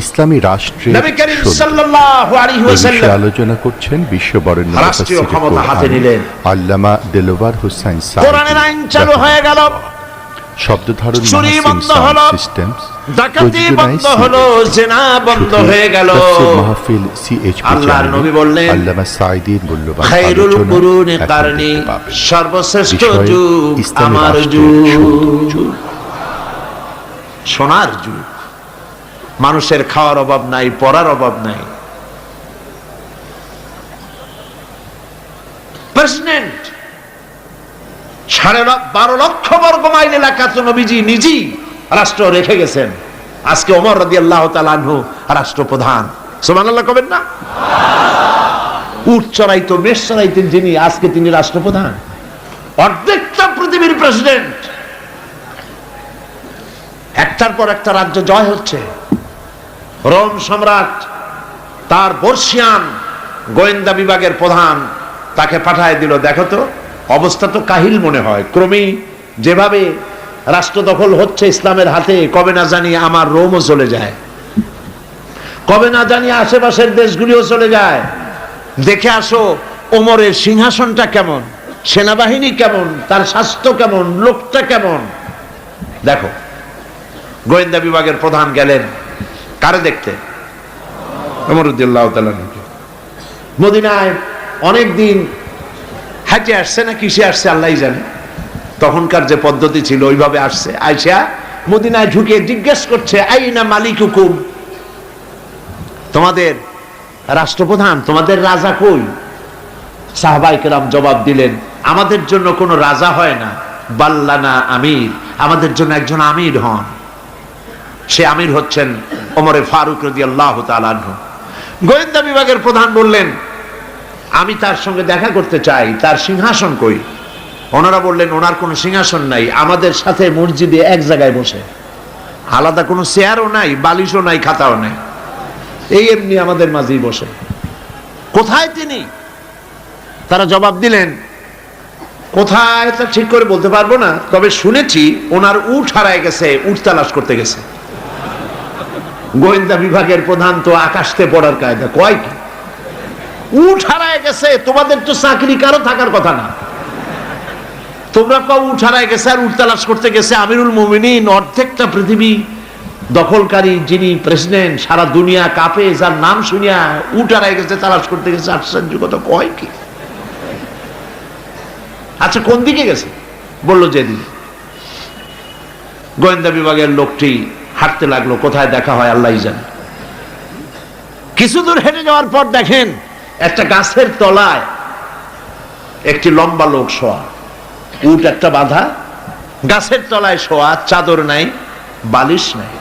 ইসলামী রাষ্ট্রের নবী করিম সাল্লাল্লাহু আলাইহি ওয়াসাল্লাম আলোচনা করছেন বিশ্ব বরেণ্য রাষ্ট্রীয় ক্ষমতা হাতে নিলেন। আল্লামা দেলোয়ার হোসেন কোরআনের আইন চালু হয়ে গেল, শব্দ ধারণ চুরি বন্ধ হলো, সিস্টেমস, ডাকাতি বন্ধ হলো, জিনা বন্ধ হয়ে গেল। মাহফিল সিএইচ আল্লাহর নবী বললেন, আল্লামা সাঈদীর মূল্যবান খায়রুল কুরুনি কারনি, সর্বশ্রেষ্ঠ যুগ আমার যুগ, সোনার যুগ। মানুষের খাওয়ার অভাব নাই, পড়ার অভাব নাই। প্রেসিডেন্ট 12.5 লক্ষ বর্গ মাইল এলাকা তো নবীজি নিজেই রাষ্ট্র রেখে গেছেন। আজকে ওমর রাদিয়াল্লাহু তাআলা আনহু রাষ্ট্রপ্রধান। সুবহানাল্লাহ কবেন না? উট চড়াইতো, মেষ চড়াইতেন যিনি, আজকে তিনি রাষ্ট্রপ্রধান। অর্ধেকটা পৃথিবীর প্রেসিডেন্ট। একটার পর একটা রাজ্য জয় হচ্ছে। রোম সম্রাট তার বর্ষিয়ান গোয়েন্দা বিভাগের প্রধান তাকে পাঠায় দিল, দেখো তো অবস্থা তো কাহিল মনে হয়, ক্রমেই যেভাবে রাষ্ট্র দখল হচ্ছে ইসলামের হাতে, কবে না জানি আমার রোমও চলে যায়, কবে না জানি আশেপাশের দেশগুলিও চলে যায়। দেখে আসো ওমরের সিংহাসনটা কেমন, সেনাবাহিনী কেমন, তার স্বাস্থ্য কেমন, লোকটা কেমন। দেখো, গোয়েন্দা বিভাগের প্রধান গেলেন কারে দেখতে? ওমর রাদিয়াল্লাহু তাআলা মদিনায় অনেকদিন হাঁটে আসছে না কিসে আসছে আল্লাহই জানে। তখনকার যে পদ্ধতি ছিল ওইভাবে আসছে। আয়েশা মদিনায় ঢুকে জিজ্ঞেস করছে, আইনা মালিকুকুম, তোমাদের রাষ্ট্রপ্রধান, তোমাদের রাজা কই? সাহাবায়ে কেরাম জবাব দিলেন, আমাদের জন্য কোনো রাজা হয় না, বাল্লানা আমির, আমাদের জন্য একজন আমির হন। সে আমির হচ্ছেন ওমরে ফারুক রাদিয়াল্লাহু তাআলা আনহু। গোয়েন্দা বিভাগের প্রধান বললেন, আমি তার সঙ্গে দেখা করতে চাই, তার সিংহাসন কই? ওনারা বললেন, ওনার কোনো সিংহাসন নাই, আমাদের সাথে মসজিদে এক জায়গায় বসে, আলাদা কোনো চেয়ারও নাই, বালিশও নাই, খাতাও নাই, এই এমনি আমাদের মাঝেই বসে। কোথায় তিনি? তারা জবাব দিলেন, কোথায় তা ঠিক করে বলতে পারবো না, তবে শুনেছি ওনার উট হারায় গেছে, উট তালাশ করতে গেছে। গোয়েন্দা বিভাগের প্রধান তো আকাশতে পড়ার কায়দা, কয় কি উট হারায় গেছে? তোমাদের তো চাকরি কারো থাকার কথা না, তোমরা কও উট হারায় গেছে আর উট তালাশ করতে গেছে। আমিরুল মুমিনিন, অর্ধেকটা পৃথিবী দখলকারী যিনি প্রেসিডেন্ট, সারা দুনিয়া কাঁপে যার নাম শুনিয়া উট হারায় গেছে, তালাশ করতে গেছে, আশ্চর্য কথা, কয় কি? আচ্ছা কোন দিকে গেছে? বললো যেদিকে। গোয়েন্দা বিভাগের লোকটি হাঁটতে লাগলো, কোথায় দেখা হয় আল্লাহই জানে। কিছু দূর হেঁটে যাওয়ার পর দেখেন একটা গাছের তলায় একটি লম্বা লোক শোয়া, উট একটা বাঁধা, গাছের তলায় শোয়া, চাদর নাই, বালিশ নাই,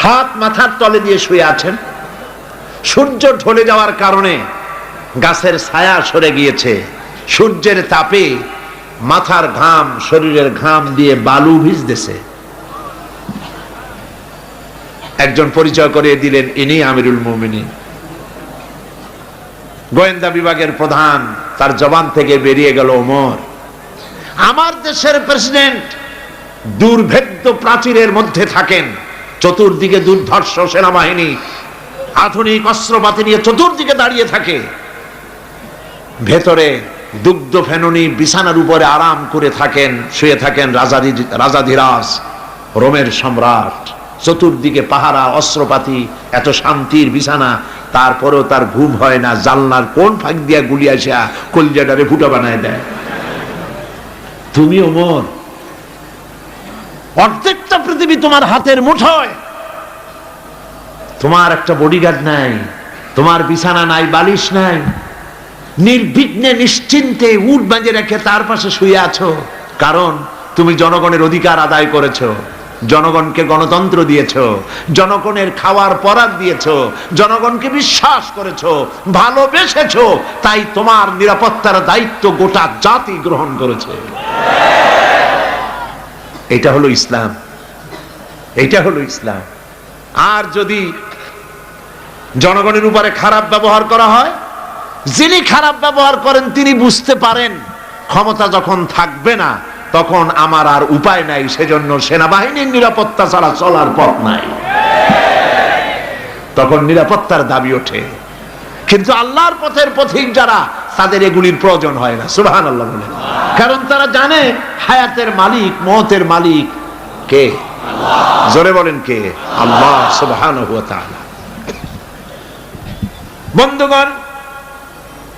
হাত মাথার তলে দিয়ে শুয়ে আছেন। সূর্য ঢলে যাওয়ার কারণে গাছের ছায়া সরে গিয়েছে, সূর্যের তাপে মাথার ঘাম, শরীরের ঘাম দিয়ে বালু ভিজতেছে। একজন পরিচয় করিয়ে দিলেন, ইনি আমিরুল মুমিনিন। গোয়েন্দা বিভাগের প্রধান, তার জবান থেকে বেরিয়ে গেল, ওমর, আমার দেশের প্রেসিডেন্ট দুর্ভেদ্য প্রাচীরের মধ্যে থাকেন, চতুর্দিকে দুর্ধর্ষ সেনাবাহিনী আধুনিক অস্ত্রপাতি নিয়ে চতুর্দিকে দাঁড়িয়ে থাকে, ভেতরে দুগ্ধ ফেননি বিছানার উপরে আরাম করে থাকেন, শুয়ে থাকেন রাজাধিরাজ রোমের সম্রাট, চতুর্দিকে পাহারা, অস্ত্রপাতি, এত শান্তির বিছানা, তারপরেও তার ঘুম হয় না। জানলার কোন ফাঁক দিয়া গুলি আসা কলিজাটারে ফুটা বানায় দেয়। তুমি ওমর, অর্ধেকটা পৃথিবী তোমার হাতের মুঠোয়, তোমার একটা বডিগার্ড নাই, তোমার বিছানা নাই, বালিশ নাই, নির্বিঘ্নে নিশ্চিন্তে উট বাঁধে রেখে তার পাশে শুয়ে আছো, কারণ তুমি জনগণের অধিকার আদায় করেছো, জনগণকে গণতন্ত্র দিয়েছো, জনগণের খাওয়ার পরার দিয়েছো, জনগণকে বিশ্বাস করেছো, ভালোবেসেছো, তাই তোমার নিরাপত্তার দায়িত্ব গোটা জাতি গ্রহণ করেছে। এটা হলো ইসলাম, এটা হলো ইসলাম। আর যদি জনগণের উপরে খারাপ ব্যবহার করা হয়, যিনি খারাপ ব্যবহার করেন তিনি বুঝতে পারেন ক্ষমতা যখন থাকবে না তখন আমার আর উপায় নাই, সেজন্য সেনাবাহিনীর নিরাপত্তা ছাড়া চলার পথ নাই। তখন নিরাপত্তার দাবি ওঠে। কিন্তু আল্লাহর পথের পথিক যারা, তাদের এগুলির প্রয়োজন হয় না। সুবহানাল্লাহ বলেন। কারণ তারা জানে হায়াতের মালিক, মওতের মালিক কে? জোরে বলেন কে? আল্লাহ সুবহানাহু ওয়া তাআলা। বন্ধুগণ,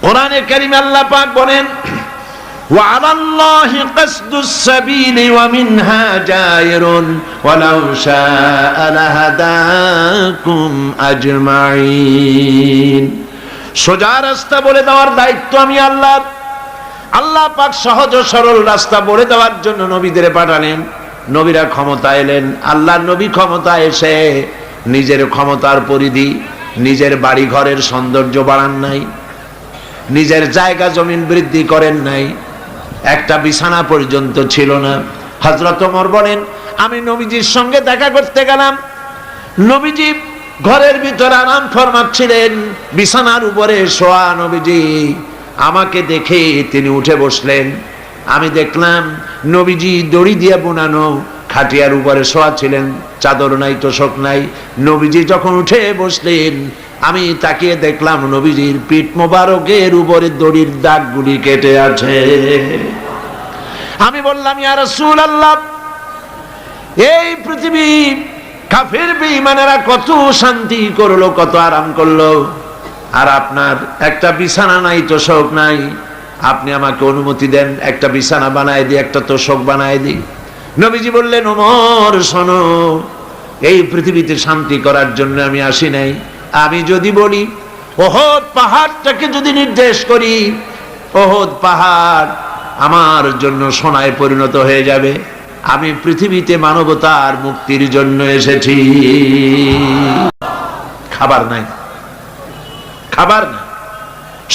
কোরআনে কারীমে আল্লাহ পাক বলেন, ওয়া আলাল্লাহি কাসদুস সাবিলি ওয়া মিনহা জায়রুন ওয়ালাউ শাআ লাহাদাকুম আজমাইন। সোজা রাস্তা বলে দেওয়ার দায়িত্ব আমি আল্লাহর। আল্লাহ পাক সহজ ও সরল রাস্তা বলে দেওয়ার জন্য নবীদের পাঠালেন। নবীরা ক্ষমতা এলেন। আল্লাহর নবী ক্ষমতা এসে নিজের ক্ষমতার পরিধি, নিজের বাড়ি ঘরের সৌন্দর্য বাড়ান নাই, নিজের জায়গা জমিন বৃদ্ধি করেন নাই, একটা বিছানা পর্যন্ত ছিল না। হযরত ওমর বলেন, আমি নবীজির সঙ্গে দেখা করতে গেলাম। নবীজি ঘরের ভিতরে আরাম ফরমাচ্ছিলেন, বিছানার উপরে শোয়া নবীজি। আমাকে দেখে তিনি উঠে বসলেন। আমি দেখলাম নবীজি দড়ি দিয়ে বোনানো খাটিয়ার উপরে শোয়া ছিলেন, চাদর নাই, তোশক নাই। নবীজি যখন উঠে বসলেন, আমি তাকিয়ে দেখলাম নবীজির পিঠ মোবারকের উপরে দড়ির দাগগুলি কেটে আছে। আমি বললাম, ইয়া রাসূলুল্লাহ, এই পৃথিবী কাফের বেঈমানেরা কত শান্তি করলো, কত আরাম করলো, আর আপনার একটা বিছানা নাই, তোশক নাই। আপনি আমাকে অনুমতি দেন, একটা বিছানা বানায় দিই, একটা তোশক বানায় দিই। নবীজি বললেন, ওমর শোনো, এই পৃথিবীতে শান্তি করার জন্য আমি আসি নাই। আমি যদি বলি ওহদ পাহাড়টাকে যদি নির্দেশ করি, ওহদ পাহাড় আমার জন্য সোনায় পরিণত হয়ে যাবে। আমি পৃথিবীতে মানবতার মুক্তির জন্য এসেছি। খাবার নাই, খাবার নাই।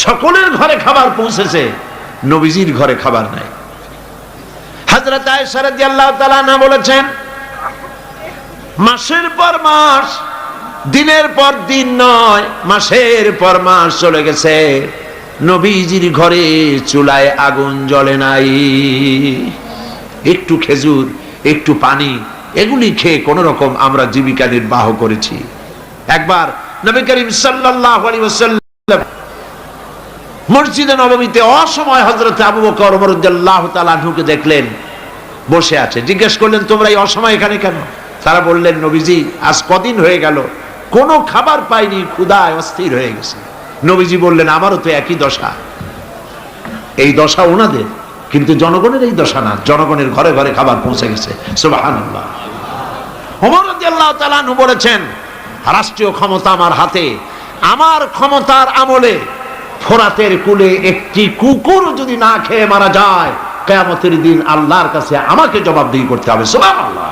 সকলের ঘরে খাবার পৌঁছেছে, নবীজির ঘরে খাবার নাই। হযরত আয়েশা রাদিয়াল্লাহু তাআলা আনহা বলেছেন, মাসের পর মাস, দিনের পর দিন নয়, মাসের পর মাস চলে গেছে, নবীজির ঘরে চুলায় আগুন জ্বলে নাই। একটু খেজুর, একটু পানি, এগুলি খেয়ে কোন রকম আমরা জীবিকা নির্বাহ করেছি। একবার নবী করিম সাল্লাল্লাহু আলাইহি ওয়াসাল্লাম মসজিদে নববীতে অসময় হযরত আবু বকর ওমর রাদিয়াল্লাহু তাআলা আনহুকে দেখলেন বসে আছে। জিজ্ঞেস করলেন, তোমরা এই অসময় এখানে কেন? তারা বললেন, নবীজি আজ কদিন হয়ে গেল কোনো খাবার পাইনি, ক্ষুধায় অস্থির হয়ে গেছে। নবীজি বললেন, আমারও তো একই দশা। এই দশা ওনাদের, কিন্তু জনগণের এই দশা না। জনগণের ঘরে ঘরে খাবার পৌঁছে গেছে। সুবহানাল্লাহ। ওমর রাদিয়াল্লাহু তাআলা আনহু বলেছেন, রাষ্ট্রীয় ক্ষমতা আমার হাতে। আমার ক্ষমতার আমলে ফোরাতের কূলে একটি কুকুর যদি না খেয়ে মারা যায়, কিয়ামতের দিন আল্লাহর কাছে আমাকে জবাবদিহি করতে হবে। সুবহানাল্লাহ।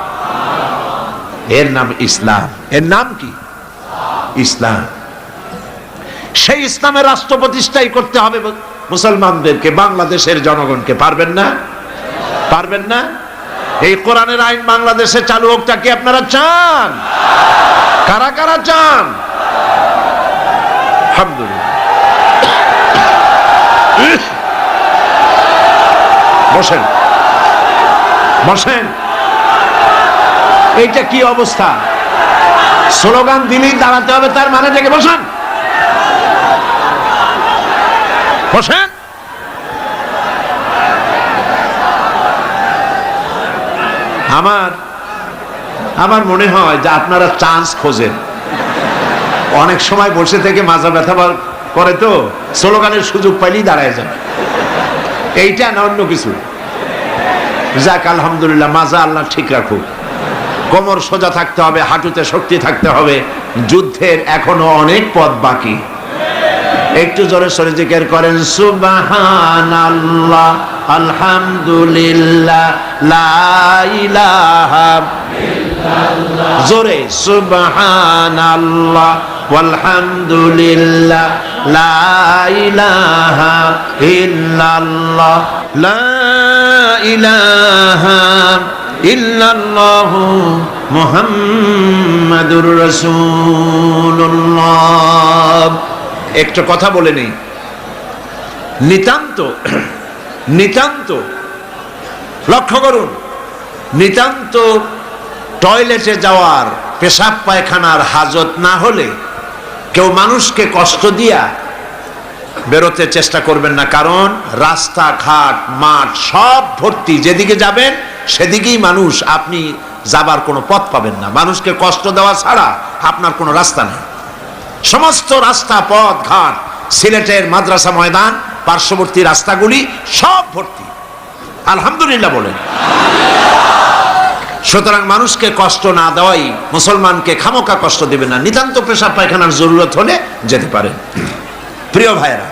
এর নাম ইসলাম। এর নাম কি? ইসলাম। সেই ইসলামের রাষ্ট্র প্রতিষ্ঠাই করতে হবে মুসলমানদেরকে, বাংলাদেশের জনগণকে। পারবেন না? পারবেন না? এই কোরআনের আইন বাংলাদেশে চালু হোক, তা কি আপনারা চান? কারা কারা চান? আলহামদুলিল্লাহ। বসেন, বসেন। এইটা কি অবস্থা? স্লোগান দিলেই দাঁড়াতে হবে, তার মানে থেকে বসেন, বসেন। আমার মনে হয় যে আপনারা চান্স খোঁজেন। অনেক সময় বসে থেকে মাজা ব্যথা করে, তো স্লোগানের সুযোগ পাইলেই দাঁড়ায় যান। এইটা না অন্য কিছু? যাক, আলহামদুলিল্লাহ, মাজা আল্লাহ ঠিক রাখুক। কোমর সোজা থাকতে হবে, হাঁটুতে শক্তি থাকতে হবে। যুদ্ধের এখনো অনেক পথ বাকি। একটু জোরে সরে জিকির করেন, সুবহানাল্লাহ, আলহামদুলিল্লাহ, লা ইলাহা ইল্লাল্লাহ। জোরে, সুবহানাল্লাহ ওয়ালহামদুলিল্লাহ, লা ইলাহা ইল্লাল্লাহ, লা ইলাহা ইল্লাল্লাহু মুহাম্মাদুর রাসূলুল্লাহ। একটা কথা বলে নেই, নিতান্ত লক্ষ্য করুন, নিতান্ত টয়লেটে যাওয়ার, পেশাব পায়খানার হাজত না হলে কেউ মানুষকে কষ্ট দিয়া বেরোতে চেষ্টা করবেন না, কারণ রাস্তাঘাট মাঠ সব ভর্তি, যেদিকে যাবেন সেদিকেই মানুষ, আপনি যাবার কোনো পথ পাবেন না। মানুষকে কষ্ট দেওয়া ছাড়া আপনার কোনো রাস্তা নেই। সমস্ত রাস্তা পথ ঘাট, সিলেটের মাদ্রাসা ময়দান পার্শ্ববর্তী রাস্তাগুলি সব ভর্তি, আলহামদুলিল্লাহ বলেন। সুতরাং মানুষকে কষ্ট না দেওয়াই, মুসলমানকে খামোকা কষ্ট দেবে না। নিতান্ত পেশাব পায়খানার জরুরত হলে যেতে পারেন। প্রিয় ভাইরা,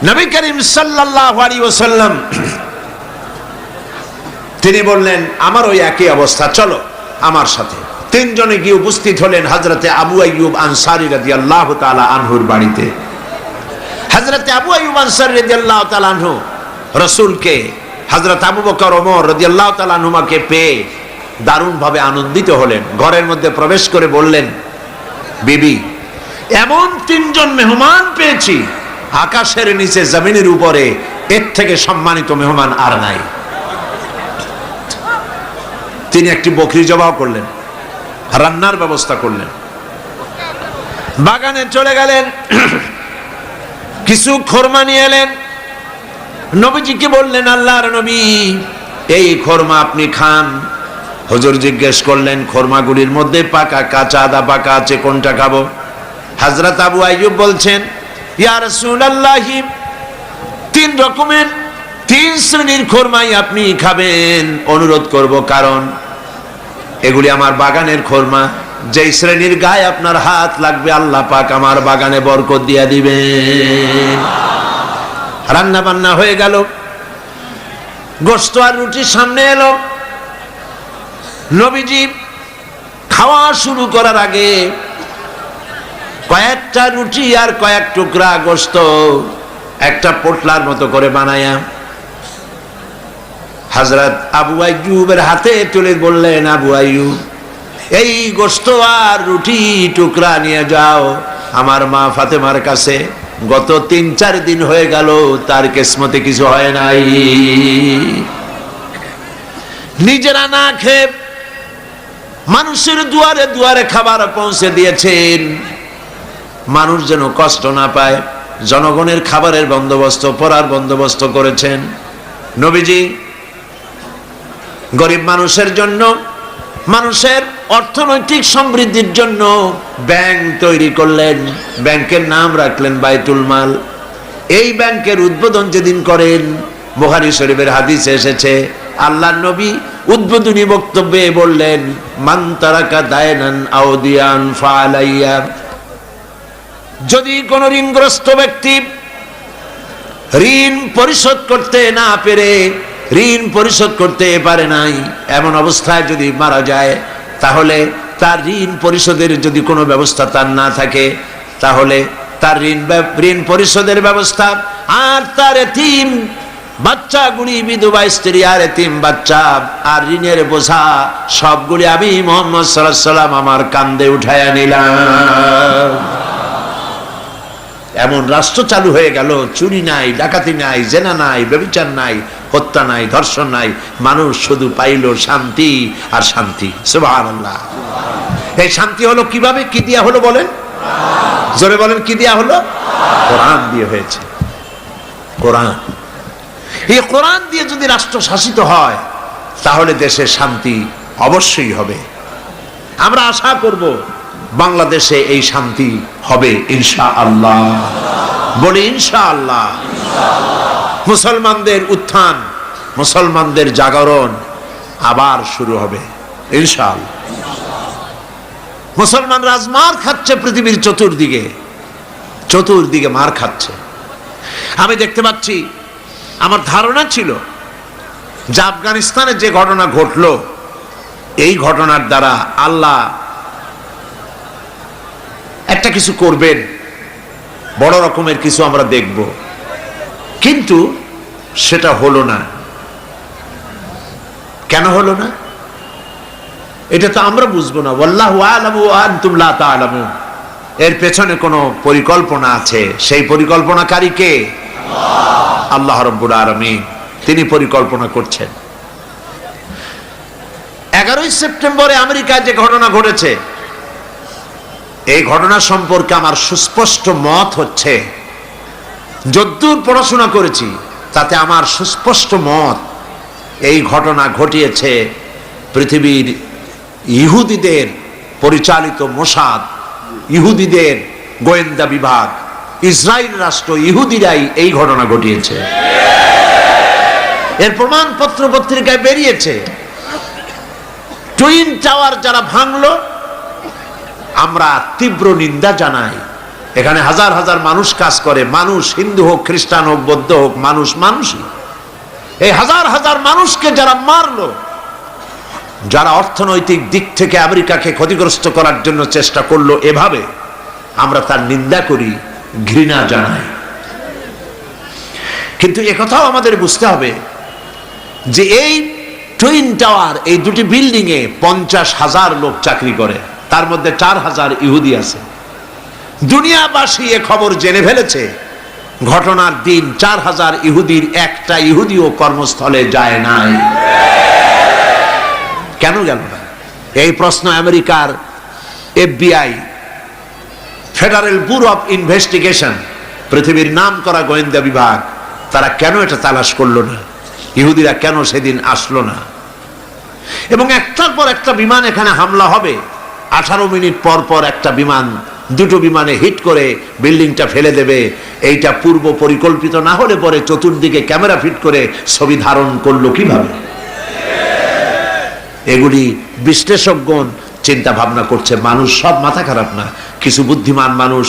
নবী করিম সাল্লাল্লাহু আলাইহি ওয়াসাল্লাম তিনি বললেন, আমার ওই একই অবস্থা, চলো আমার সাথে। তিনজনে গিয়ে উপস্থিত হলেন হযরতে আবু আইয়ুব আনসারী রাদিয়াল্লাহু তাআলা আনহুর বাড়িতে। হযরতে আবু আইয়ুব আনসারী রাদিয়াল্লাহু তাআলা আনহু রাসূলকে, হযরত আবু বকর ওমর রাদিয়াল্লাহু তাআলা আনহুমাকে পেয়ে দারুণ ভাবে আনন্দিত হলেন। ঘরের মধ্যে প্রবেশ করে বললেন, বিবি, এমন তিনজন মেহমান পেয়েছি, আকাশের নিচে জমিনের উপরে এর থেকে সম্মানিত মেহমান আর নাই। তিনি একটি বকরি জবাহ করলেন, রান্নার ব্যবস্থা করলেন, বাগানে চলে গেলেন, কিছু খোরমা নিয়ে এলেন। নবীজিকে বললেন, আল্লাহর নবী, এই খোরমা আপনি খান। হুজুর জিজ্ঞেস করলেন, খোরমাগুলির মধ্যে পাকা কাঁচা আদা পাকা আছে, কোনটা খাবো? হযরত আবু আইয়ুব বলছেন, ইয়া রাসূলুল্লাহ, তিন রকমের, তিন শ্রেণীর খোরমাই আপনি খাবেন, অনুরোধ করব, কারণ এগুলি আমার বাগানের খোরমা। যেই শ্রেণীর গায়ে আপনার হাত লাগবে, আল্লাহ পাক আমার বাগানে বরকত দিয়া দিবেন। রান্না বান্না হয়ে গেল, গোশত আর রুটি সামনে এলো। নবীজি খাওয়া শুরু করার আগে কয়েকটা রুটি আর কয়েক টুকরা গোশত একটা পোটলার মতো করে বানায়া হযরত আবু আইয়ুবের হাতে তুলে বললেন, আবু আইয়ুব, এই গোশত আর রুটি টুকরা নিয়ে যাও আমার মা ফাতেমার কাছে। গত ৩-৪ দিন হয়ে গেল, তার কিসমতে কিছু হয় নাই। নিজেরা না খেয়ে মানুষের দুয়ারে দুয়ারে খাবার পৌঁছে দিয়েছেন, মানুষ যেন কষ্ট না পায়। জনগণের খাবারের বন্দোবস্ত, পড়ার বন্দোবস্ত করেছেন। নবীজি গরিব মানুষের জন্য, মানুষের অর্থনৈতিক সমৃদ্ধির জন্য ব্যাংক তৈরি করলেন। ব্যাংকের নাম রাখলেন বাইতুল মাল। এই ব্যাংকের উদ্বোধন যেদিন করেন, বুখারী শরীফের হাদিসে এসেছে, আল্লাহর নবী উদ্বোধনী বক্তব্যে বললেন, মান তারাকা দায়নান আও দিয়ান ফালাইয়া, যদি কোন ঋণগ্রস্ত ব্যক্তি ঋণ পরিশোধ করতে না পেরে, ঋণ পরিশোধ করতে পারে নাই, এমন অবস্থায় যদি মারা যায়, তাহলে তার ঋণ পরিশোধের যদি কোনো ব্যবস্থা তার না থাকে, তাহলে তার ঋণ পরিশোধের ব্যবস্থা আর তার এতিম বাচ্চাগুলি, বিধবা স্ত্রী আর এতিম বাচ্চা আর ঋণের বোঝা সবগুলি আমি মুহাম্মদ সাল্লাল্লাহু আলাইহি ওয়াসাল্লাম আমার কাঁধে উঠায়া নিলাম। এমন রাষ্ট্র চালু হয়ে গেল, চুরি নাই, ডাকাতি নাই, জেনা নাই, ব্যভিচার নাই, হত্যা নাই, ধর্ষণ নাই। মানুষ শুধু পাইল শান্তি আর শান্তি। সুবহানাল্লাহ। এই শান্তি হলো কিভাবে? কি দিয়া হলো বলেন? জোরে বলেন, কি দিয়া হলো? কোরআন দিয়ে হয়েছে। কোরআন, এই কোরআন দিয়ে যদি রাষ্ট্র শাসিত হয়, তাহলে দেশে শান্তি অবশ্যই হবে। আমরা আশা করব বাংলাদেশে এই শান্তি হবে ইনশাআল্লাহ। বলি ইনশাআল্লাহ। মুসলমানদের উত্থান, মুসলমানদের জাগরণ আবার শুরু হবে ইনশাআল্লাহ। মুসলমান রাজমার খাচ্ছে পৃথিবীর চতুর্দিকে, চতুর্দিকে মার খাচ্ছে। আমি দেখতে পাচ্ছি, আমার ধারণা ছিল যে আফগানিস্তানে যে ঘটনা ঘটলো, এই ঘটনার দ্বারা আল্লাহ একটা কিছু করবেন, বড় রকমের কিছু আমরা দেখব, কিন্তু সেটা হলো না। কেন হলো না এটা তো আমরা বুঝবো না। ওয়াল্লাহু আ'লামু ওয়া আনতুম লা তা'লামুন। এর পেছনে কোনো পরিকল্পনা আছে। সেই পরিকল্পনাকারী কে? আল্লাহ রাব্বুল আলামিন। তিনি পরিকল্পনা করছেন। 11ই সেপ্টেম্বরে আমেরিকায় যে ঘটনা ঘটেছে, এই ঘটনা সম্পর্কে আমার সুস্পষ্ট মত হচ্ছে, যদ্দূর পড়াশোনা করেছি তাতে আমার সুস্পষ্ট মত, এই ঘটনা ঘটিয়েছে পৃথিবীর ইহুদিদের পরিচালিত মোসাদ, ইহুদিদের গোয়েন্দা বিভাগ, ইসরায়েল রাষ্ট্র, ইহুদিরাই এই ঘটনা ঘটিয়েছে। এর প্রমাণ পত্র পত্রিকায় বেরিয়েছে। টুইন টাওয়ার যারা ভাঙলো, আমরা তীব্র নিন্দা জানাই। এখানে হাজার হাজার মানুষ কাজ করে, মানুষ হিন্দু হোক, খ্রিস্টান হোক, বৌদ্ধ হোক, মানুষ মানুষই। এই হাজার হাজার মানুষকে যারা মারলো, যারা অর্থনৈতিক দিক থেকে আমেরিকাকে ক্ষতিগ্রস্ত করার জন্য চেষ্টা করলো, এভাবে আমরা তার নিন্দা করি, ঘৃণা জানাই। কিন্তু একথাও আমাদের বুঝতে হবে যে এই টুইন টাওয়ার, এই দুটি বিল্ডিং এ 50,000 লোক চাকরি করে, তার মধ্যে 4,000 ইহুদি আছে। দুনিয়াবাসী এ খবর জেনে ফেলেছে। ঘটনার দিন 4,000 ইহুদির একটা ইহুদিও কর্মস্থলে যায় নাই। কেন গেল না? এই প্রশ্ন আমেরিকার FBI, federal bureau of investigation, পৃথিবীর নাম করা গোয়েন্দা বিভাগ, তারা কেন এটা তালাশ করলো না? ইহুদিরা কেন সেদিন আসলো না? এবং একটার পর একটা বিমান এখানে হামলা হবে, 18 মিনিট পর পর একটা বিমান, দুটো বিমানে হিট করে বিল্ডিংটা ফেলে দেবে। এইটা পূর্ব পরিকল্পিত না হলে পরে চতুর্দিকে ক্যামেরা ফিট করে ছবি ধারণ করলো কিভাবে? এগুলি বিশ্লেষকগণ চিন্তা ভাবনা করছে। মানুষ সব মাথা খারাপ না, কিছু বুদ্ধিমান মানুষ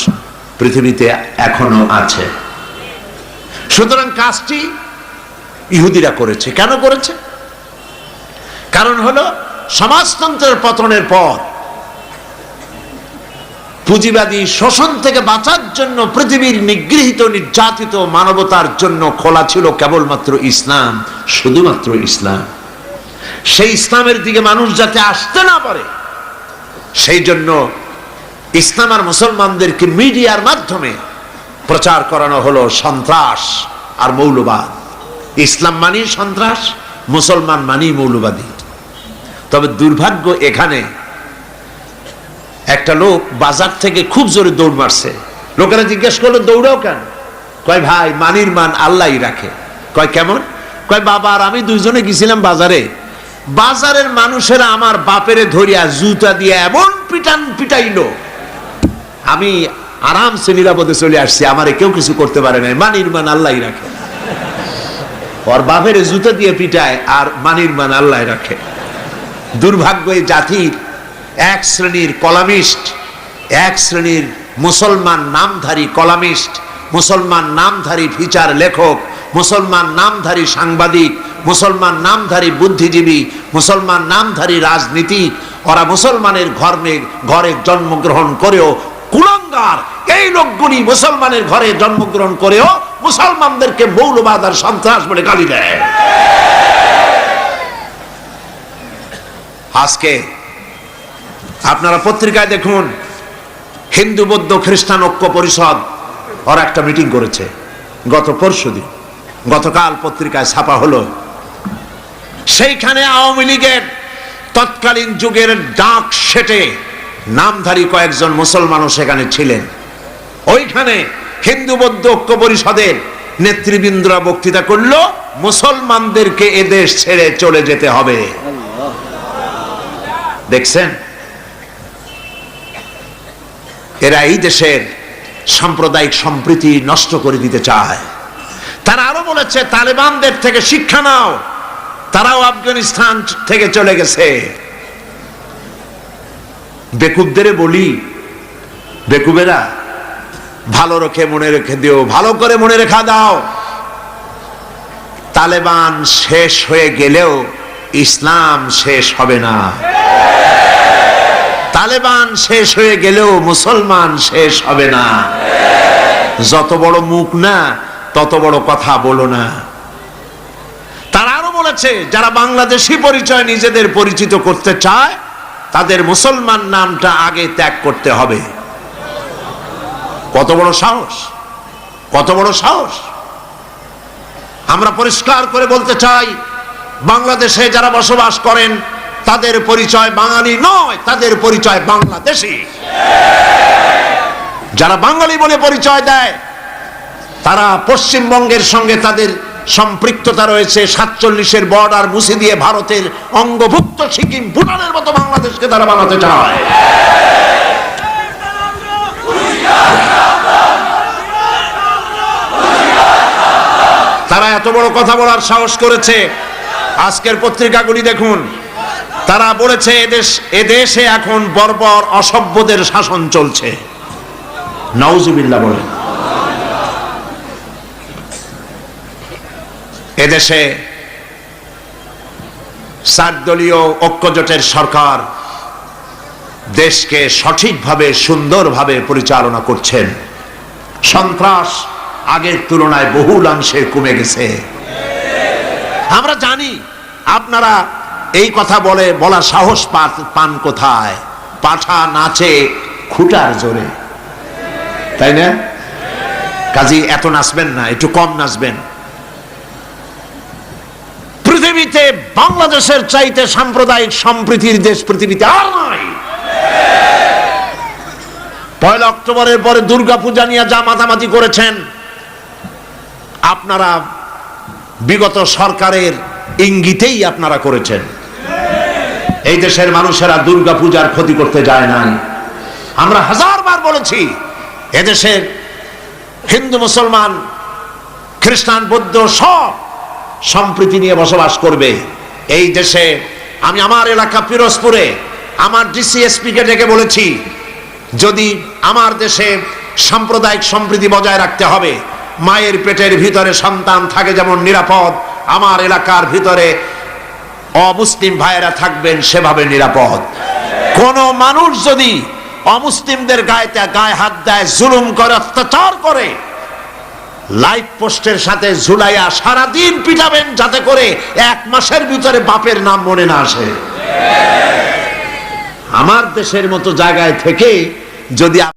পৃথিবীতে এখনো আছে। সুতরাং কাজটি ইহুদিরা করেছে। কেন করেছে? কারণ হলো সমাজতন্ত্রের পতনের পর পুঁজিবাদী শোষণ থেকে বাঁচার জন্য পৃথিবীর নিগৃহীত, নির্যাতিত মানবতার জন্য খোলা ছিল কেবলমাত্র ইসলাম, শুধুমাত্র ইসলাম। সেই ইসলামের দিকে মানুষ যাতে আসতে না পারে, সেই জন্য ইসলাম আর মুসলমানদেরকে মিডিয়ার মাধ্যমে প্রচার করানো হলো সন্ত্রাস আর মৌলবাদ। ইসলাম মানি সন্ত্রাস, মুসলমান মানি মৌলবাদী। তবে দুর্ভাগ্য, এখানে একটা লোক বাজার থেকে খুব জোরে দৌড় মারছে। লোকেরা জিজ্ঞেস করলো, দৌড়াও কেন? কয়, ভাই মানির মান আল্লাহই রাখে। কয় কেমন? কয়, বাবা আর আমি দুইজনে গেছিলাম বাজারে, বাজারের মানুষেরা আমার বাপেরে ধরিয়া জুতা দিয়ে এমন পিটাইলো, আমি আরামসে নিরাপদে চলে আসছি, আমারে কেউ কিছু করতে পারে না। মানির মান আল্লাহই রাখে। ওর বাপের জুতা দিয়ে পিটায় আর মানির মান আল্লাহ রাখে। দুর্ভাগ্য এই জাতির। এক শ্রেণীর কলামিস্ট, এক শ্রেণীর মুসলমান নামধারী কলামিস্ট, মুসলমান নামধারী ফিচার লেখক, মুসলমান নামধারী সাংবাদিক, মুসলমান নামধারী বুদ্ধিজীবী, মুসলমান নামধারী রাজনীতিক, ওরা মুসলমানের ঘরে জন্মগ্রহণ করেও কুলাঙ্গার। এই লোকগুলি মুসলমানের ঘরে জন্মগ্রহণ করেও মুসলমানদেরকে মৌলবাদ আর সন্ত্রাস বলে গালি দেয়। আজকে আপনারা পত্রিকায় দেখুন, হিন্দু বৌদ্ধ খ্রিস্টান ঐক্য পরিষদ ওরা একটা মিটিং করেছে গত পরশুদিন, গতকাল পত্রিকায় ছাপা হলো। সেইখানে আওয়ামী লীগের তৎকালীন যুগের ডাক সেটে নামধারী কয়েকজন মুসলমানও সেখানে ছিলেন। ওইখানে হিন্দু বৌদ্ধ ঐক্য পরিষদের নেতৃবৃন্দরা বক্তৃতা করলো, মুসলমানদেরকে এদেশ ছেড়ে চলে যেতে হবে। দেখছেন, এরা এই দেশের সাম্প্রদায়িক সম্প্রীতি নষ্ট করে দিতে চায়। তারা আরো বলেছে, তালেবানদের থেকে শিক্ষা নাও, তারাও আফগানিস্তান থেকে চলে গেছে। বেকুবদের বলি, বেকুবেরা ভালো রেখে মনে রেখে দিও, ভালো করে মনে রেখা দাও, তালেবান শেষ হয়ে গেলেও ইসলাম শেষ হবে না। তালেবান শেষ হয়ে গেলেও মুসলমান শেষ হবে না। যত বড় মুখ না, তত বড় কথা বলো না। তারা আরো বলেছে, যারা বাংলাদেশি পরিচয় নিজেদের পরিচিত করতে চায়, তাদের মুসলমান নামটা আগে ত্যাগ করতে হবে। কত বড় সাহস, কত বড় সাহস! আমরা পরিষ্কার করে বলতে চাই, বাংলাদেশে যারা বসবাস করেন, তাদের পরিচয় বাঙালি নয়, তাদের পরিচয় বাংলাদেশী। যারা বাঙালি বলে পরিচয় দেয় তারা পশ্চিমবঙ্গের সঙ্গে তাদের সম্পৃক্ততা রয়েছে। 47-এর বর্ডার মুছে দিয়ে ভারতের অঙ্গভুক্ত সিকিম, ভুটানের মতো বাংলাদেশকে তারা বানাতে চায়। তারা এত বড় কথা বলার সাহস করেছে, আজকের পত্রিকাগুলি দেখুন, তারা বলেছে এদেশে এখন বর্বর অসভ্যদের শাসন চলছে। নাউজুবিল্লাহ বলেন। এদেশে 4 দলীয় ঐক্যজোটের সরকার দেশকে সঠিকভাবে সুন্দরভাবে পরিচালনা করছেন। সন্ত্রাস আগের তুলনায় বহুলাংশে কমে গেছে। আমরা জানি আপনারা এই কথা বলার সাহস পান কোথায়? পাঠা নাচে খুঁটার জোরে, তাই না? কাজী এত নাচবেন না, একটু কম নাচবেন। পৃথিবীতে বাংলাদেশের চাইতে সাম্প্রদায়িক সম্প্রীতির দেশ পৃথিবীতে আর নাই। 1 অক্টোবরের পরে দুর্গাপূজা নিয়ে যা মাতামাতি করেছেন আপনারা, বিগত সরকারের ইঙ্গিতেই আপনারা করেছেন। এই দেশের মানুষেরা দুর্গাপূজার ক্ষতি করতে যায় নাই। আমরা 1000 বার বলেছি এদেশের হিন্দু, মুসলমান, খ্রিস্টান, বৌদ্ধ সব সম্প্রীতি নিয়ে বসবাস করবে। এই দেশে আমি আমার এলাকা পিরোজপুরে আমার ডিসিএসপি কে ডেকে বলেছি, যদি আমার দেশে সাম্প্রদায়িক সম্প্রীতি বজায় রাখতে হবে, মায়ের পেটের ভিতরে সন্তান থাকে যেমন নিরাপদ, আমার এলাকার ভিতরে অমুসলিম ভাইয়েরা থাকবেন সেভাবে নিরাপদ। কোন মানুষ যদি অমুসলিমদের গায়ে হাত দেয়, জুলুম করে, অত্যাচার করে, লাইট পোস্টের সাথে ঝুলাইয়া সারাদিন পিটাবেন, যাতে করে 1 মাসের ভিতরে বাপের নাম মনে না আসে। আমার দেশের মতো জায়গায় থেকে যদি